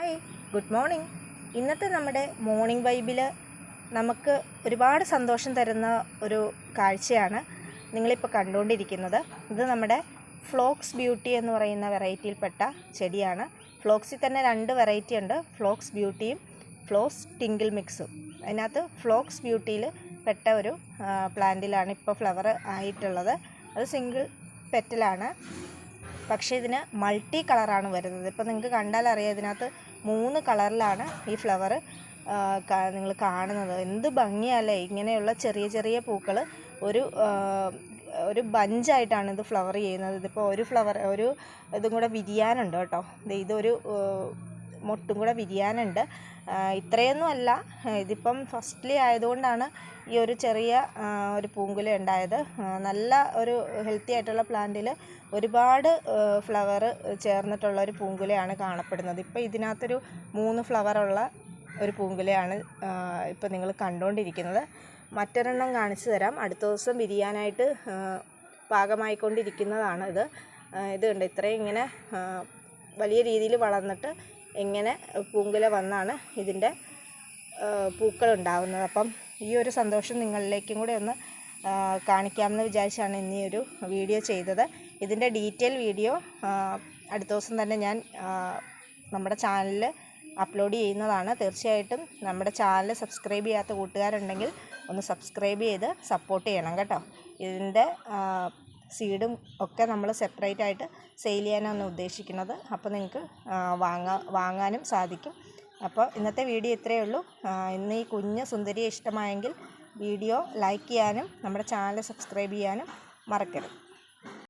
Hi, good morning. ഇന്നത്തെ നമ്മുടെ morning വൈബിൽ നമുക്ക് ഒരുപാട് സന്തോഷം തരുന്ന ഒരു കാഴ്ചയാണ് നിങ്ങളിപ്പോൾ കണ്ടുകൊണ്ടിരിക്കുന്നത്. ഇത് നമ്മുടെ ഫ്ലോക്സ് ബ്യൂട്ടി എന്ന് പറയുന്ന വെറൈറ്റിയിൽപ്പെട്ട ചെടിയാണ്. ഫ്ലോക്സിൽ തന്നെ 2 വെറൈറ്റി ഉണ്ട്, ഫ്ലോക്സ് ബ്യൂട്ടിയും ഫ്ലോക്സ് ടിങ്കിൾ മിക്സും. അതിനകത്ത് ഫ്ലോക്സ് ബ്യൂട്ടിയിൽ പെട്ട ഒരു പ്ലാന്റിലാണ് ഇപ്പോൾ ഫ്ലവർ ആയിട്ടുള്ളത്. അത് സിംഗിൾ പെറ്റലാണ്, പക്ഷേ ഇതിന് മൾട്ടി കളറാണ് വരുന്നത്. ഇപ്പോൾ നിങ്ങൾക്ക് കണ്ടാൽ അറിയാം, ഇതിനകത്ത് 3 കളറിലാണ് ഈ ഫ്ലവർ നിങ്ങൾ കാണുന്നത്. എന്ത് ഭംഗിയല്ലേ! ഇങ്ങനെയുള്ള ചെറിയ ചെറിയ പൂക്കൾ ഒരു ബഞ്ചായിട്ടാണ് ഇത് ഫ്ലവർ ചെയ്യുന്നത്. ഇതിപ്പോൾ ഒരു ഇതും കൂടെ വിരിയാനുണ്ട് കേട്ടോ. ഇതൊരു മൊട്ടും കൂടെ വിരിയാനുണ്ട്. ഇത്രയൊന്നും അല്ല, ഇതിപ്പം ഫസ്റ്റ്ലി ആയതുകൊണ്ടാണ് ഈ ഒരു ചെറിയ ഒരു പൂങ്കുല ഉണ്ടായത്. നല്ല ഒരു ഹെൽത്തി ആയിട്ടുള്ള പ്ലാന്റിൽ ഒരുപാട് ഫ്ലവർ ചേർന്നിട്ടുള്ള ഒരു പൂങ്കുലയാണ് കാണപ്പെടുന്നത്. ഇപ്പോൾ ഇതിനകത്തൊരു 3 ഫ്ലവറുള്ള ഒരു പൂങ്കുലയാണ് ഇപ്പോൾ നിങ്ങൾ കണ്ടുകൊണ്ടിരിക്കുന്നത്. മറ്റൊരെണ്ണം കാണിച്ചു തരാം. അടുത്ത ദിവസം വിരിയാനായിട്ട് പാകമായിക്കൊണ്ടിരിക്കുന്നതാണ് ഇത് കണ്ട് ഇത്രയും ഇങ്ങനെ വലിയ രീതിയിൽ വളർന്നിട്ട് ഇങ്ങനെ പൂങ്കുല വന്നാണ് ഇതിൻ്റെ പൂക്കളുണ്ടാവുന്നത്. അപ്പം ഈ ഒരു സന്തോഷം നിങ്ങളിലേക്കും കൂടെ ഒന്ന് കാണിക്കാമെന്ന് വിചാരിച്ചാണ് ഇന്ന് ഈ ഒരു വീഡിയോ ചെയ്തത്. ഇതിൻ്റെ ഡീറ്റെയിൽ വീഡിയോ അടുത്ത ദിവസം തന്നെ ഞാൻ നമ്മുടെ ചാനലിൽ അപ്ലോഡ് ചെയ്യുന്നതാണ്. തീർച്ചയായിട്ടും നമ്മുടെ ചാനൽ സബ്സ്ക്രൈബ് ചെയ്യാത്ത കൂട്ടുകാരുണ്ടെങ്കിൽ ഒന്ന് സബ്സ്ക്രൈബ് ചെയ്ത് സപ്പോർട്ട് ചെയ്യണം കേട്ടോ. ഇതിൻ്റെ സീഡും ഒക്കെ നമ്മൾ സെപ്പറേറ്റ് ആയിട്ട് സെയിൽ ചെയ്യാനാണ് ഉദ്ദേശിക്കുന്നത്. അപ്പോൾ നിങ്ങൾക്ക് വാങ്ങാനും സാധിക്കും. അപ്പോൾ ഇന്നത്തെ വീഡിയോ ഇത്രയേ ഉള്ളൂ. ഇന്ന് ഈ കുഞ്ഞ് സുന്ദരിയെ ഇഷ്ടമായെങ്കിൽ വീഡിയോ ലൈക്ക് ചെയ്യാനും നമ്മുടെ ചാനൽ സബ്സ്ക്രൈബ് ചെയ്യാനും മറക്കരുത്.